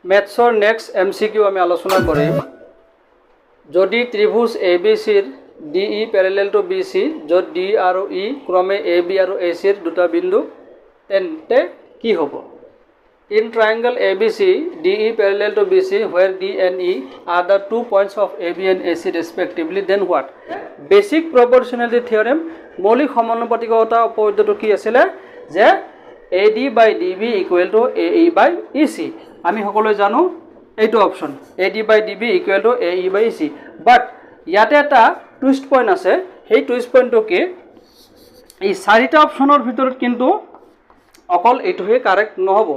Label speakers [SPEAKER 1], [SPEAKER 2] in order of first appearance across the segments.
[SPEAKER 1] মেথছৰ next MCQ আমি আলোচনা কৰিম যদি ত্ৰিভুজ ABCৰ DE প্যাৰেলেল টু BC য'ত D আৰু E ক্ৰমে AB আৰু AC ৰ দুটা বিন্দু তেন্তে কি হ'ব In triangle ABC DE parallel to BC where D and E are the 2 points of AB and AC respectively then what basic proportionality theorem মৌলিক সমানুপাতিকতা উপপাদ্যটো কি আছিল যে AD by DB equal to AE by EC আমি সকলোৱে জানো এইটো option AD by DB equal to AE by EC but ইয়াতে এটা টুইষ্ট পইণ্ট আছে সেই টুইষ্ট পইণ্টটো কি এই চাৰিটা অপচনৰ ভিতৰত কিন্তু অকল এইটোহে কাৰেক্ট নহব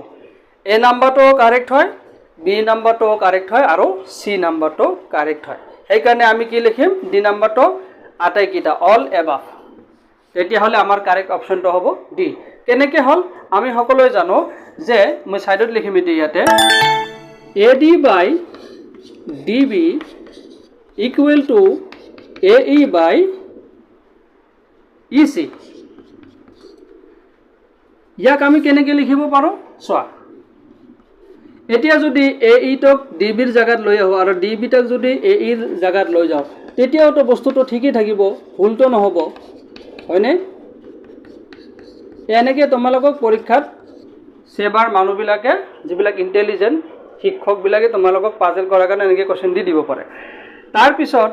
[SPEAKER 1] A নাম্বাৰটো কাৰেক্ট হয় B নাম্বাৰটো কাৰেক্ট হয় আৰু C নাম্বাৰটো কাৰেক্ট হয় সেইকাৰণে আমি কি লিখিম D নাম্বাৰটো আটাইকিটা অল এবাভ তেতিয়া হলে আমাৰ কাৰেক্ট অপচনটো হ'ব D কেনেকৈ হল আমি সকলোৱে জানো যে মই সাইডত লিখিম ইয়াতে AD by DB equal to AE by EC ইয়াক আমি কেনেকৈ লিখিব পাৰো চোৱা এতিয়া যদি AE টক DB ৰ জায়গাত লৈ আহো আৰু DB টক যদি AE ৰ জায়গাত লৈ যাও তেতিয়াও তো বস্তুটো ঠিকই থাকিব ভুলটো নহব হয়নে এনেকৈ তোমালোকক পৰীক্ষাত সেবাৰ মানুহবিলাকে যিবিলাক ইন্টেলিজেন্ট শিক্ষকবিলাকে তোমালোকক পাজল কৰাৰ কাৰণে এনেকৈ কোৱেশ্চন দি দিব পাৰে তাৰ পিছত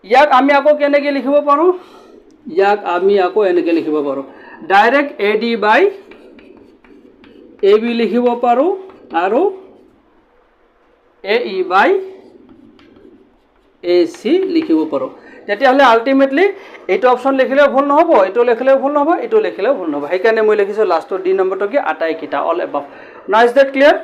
[SPEAKER 1] ইয়াক আমি আকৌ কেনেকৈ লিখিব পাৰো ইয়াক আমি আকৌ এনেকৈ লিখিব পাৰো ডাইৰেক্ট AD by AB লিখিব পাৰো আৰু AE by AC লিখিব পাৰো তেতিয়া হলে আলটিমেটলি এইটো অপচন লিখিলেও ভুল নহব এইটো লিখিলেও ভুল নহব এইটো লিখিলেও ভুল নহব সেইকাৰণে মই লিখিছো লাষ্টৰ D নম্বৰটো কি আটাইকিটা all above now is that clear